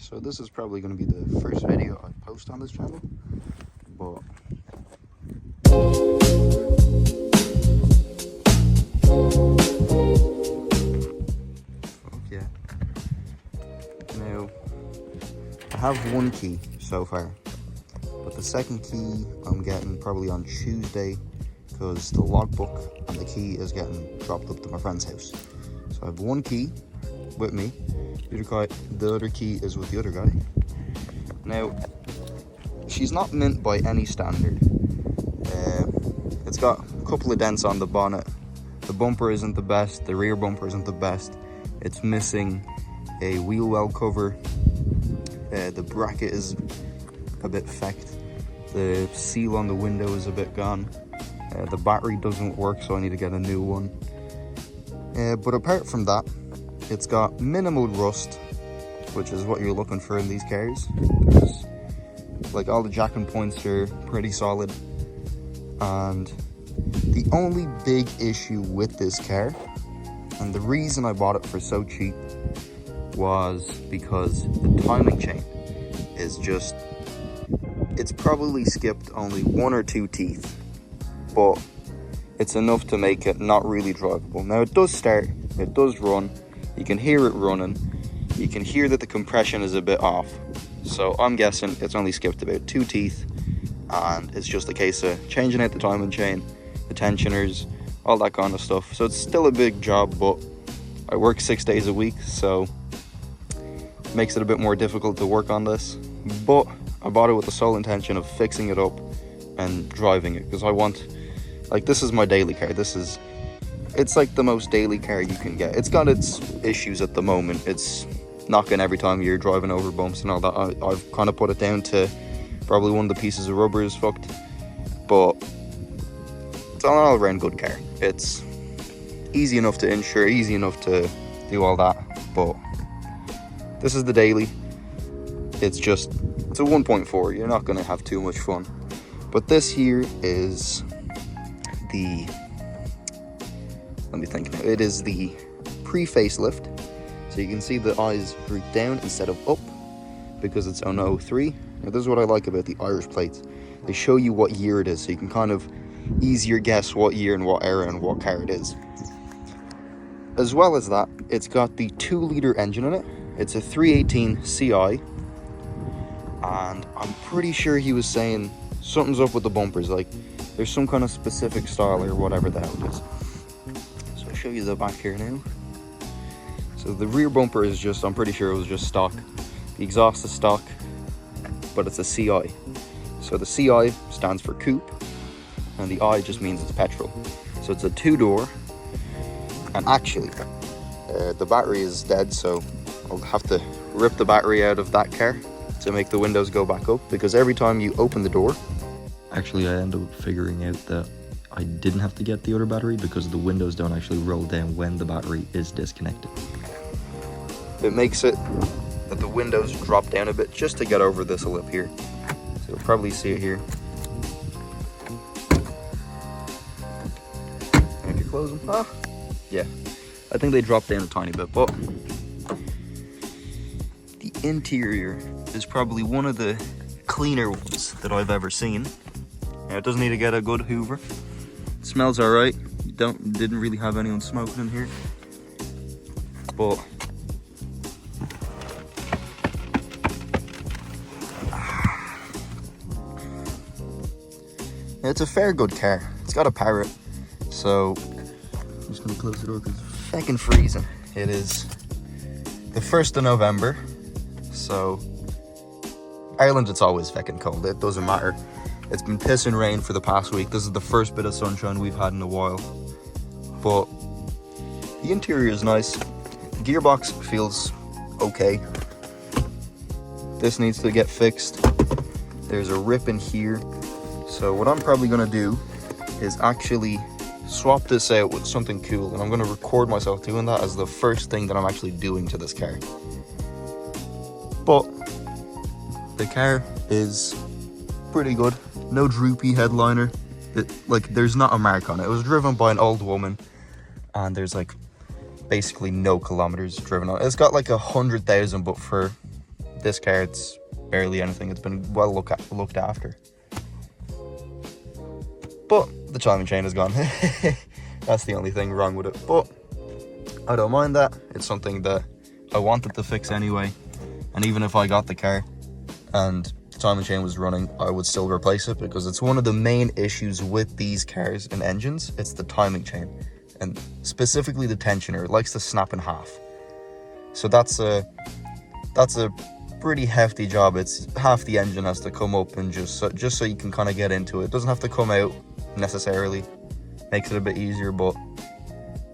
so this is probably going to be the first video I post on this channel, but fuck yeah. Now, I have one key so far, but the second key I'm getting probably on Tuesday, because the logbook and the key is getting dropped up to my friend's house. So I have one key with me, the other key is with the other guy. Now, she's not mint by any standard. It's got a couple of dents on the bonnet. The bumper isn't the best, the rear bumper isn't the best. It's missing a wheel well cover. The bracket is a bit fecked. The seal on the window is a bit gone. The battery doesn't work, so I need to get a new one. But apart from that, it's got minimal rust, which is what you're looking for in these cars. Like, all the jacking points are pretty solid. And the only big issue with this car, and the reason I bought it for so cheap, was because the timing chain is just, it's probably skipped only 1 or 2 teeth, but it's enough to make it not really drivable. Now, it does start, it does run, you can hear it running, you can hear that the compression is a bit off, so I'm guessing it's only skipped about 2 teeth, and it's just a case of changing out the timing chain, the tensioners, all that kind of stuff. So it's still a big job, but I work 6 days a week, so it makes it a bit more difficult to work on this. But I bought it with the sole intention of fixing it up and driving it, because I want, like, this is my daily car. It's like the most daily car you can get. It's got its issues at the moment. It's knocking every time you're driving over bumps and all that. I've kind of put it down to probably one of the pieces of rubber is fucked, but it's an all-around good car. It's easy enough to insure, easy enough to do all that, but this is the daily. It's a 1.4, you're not going to have too much fun. But this here is the, let me think now, it is the pre-facelift. So you can see the eyes root down instead of up, because it's on 03. Now, this is what I like about the Irish plates. They show you what year it is, so you can kind of easier guess what year and what era and what car it is. As well as that, it's got the 2-litre engine in it. It's a 318 CI, and I'm pretty sure he was saying something's up with the bumpers, like there's some kind of specific style or whatever the hell it is. So I'll show you the back here now. So the rear bumper is just, I'm pretty sure it was just stock. The exhaust is stock, but it's a CI. So the CI stands for coupe, and the I just means it's petrol. So it's a 2-door, and actually, the battery is dead, so I'll have to rip the battery out of that car to make the windows go back up, because every time you open the door... Actually, I ended up figuring out that I didn't have to get the other battery, because the windows don't actually roll down when the battery is disconnected. It makes it that the windows drop down a bit just to get over this lip here. So you'll probably see it here. And if you close them, yeah, I think they drop down a tiny bit, but the interior is probably one of the cleaner ones that I've ever seen. Now, it doesn't need to get a good hoover. It smells alright. Didn't really have anyone smoking in here, but it's a fair good car. It's got a Parrot, so I'm just gonna close the door because it's fucking freezing. It is the 1st of November, so Ireland, it's always fucking cold. It doesn't matter. It's been pissing rain for the past week. This is the first bit of sunshine we've had in a while, but the interior is nice. The gearbox feels okay. This needs to get fixed. There's a rip in here. So what I'm probably going to do is actually swap this out with something cool, and I'm going to record myself doing that as the first thing that I'm actually doing to this car. But the car is pretty good. No droopy headliner. There's not a mark on it. It was driven by an old woman, and there's like basically no kilometers driven on it. It's got like 100,000, but for This car, it's barely anything. It's been well looked after. But the timing chain is gone. That's the only thing wrong with it. But I don't mind that. It's something that I wanted to fix anyway. And even if I got the car and the timing chain was running, I would still replace it, because it's one of the main issues with these cars and engines. It's the timing chain, and specifically the tensioner. It likes to snap in half. So that's a pretty hefty job. It's half the engine has to come up, and just so you can kind of get into it. It doesn't have to come out necessarily. Makes it a bit easier, but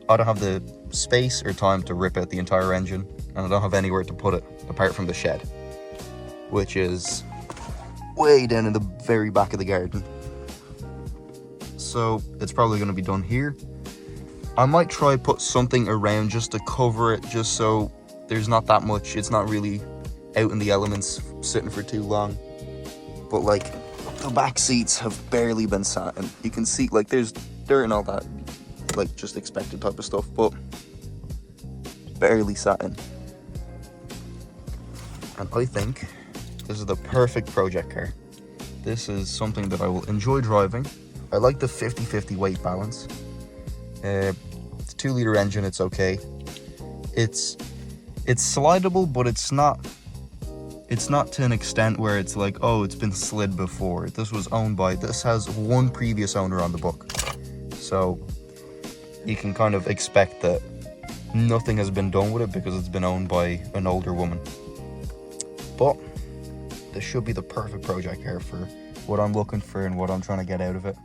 I don't have the space or time to rip out the entire engine, and I don't have anywhere to put it apart from the shed, which is way down in the very back of the garden. So it's probably going to be done here. I might try put something around just to cover it, just so there's not that much, it's not really out in the elements sitting for too long. But like, the back seats have barely been sat, and you can see like there's dirt and all that, like just expected type of stuff, but barely sat in. And I think this is the perfect project car. This is something that I will enjoy driving. I like the 50-50 weight balance. It's a 2-liter engine, it's okay. It's slidable, but it's not to an extent where it's like, oh, it's been slid before. This has one previous owner on the book. So you can kind of expect that nothing has been done with it because it's been owned by an older woman. But this should be the perfect project car for what I'm looking for and what I'm trying to get out of it.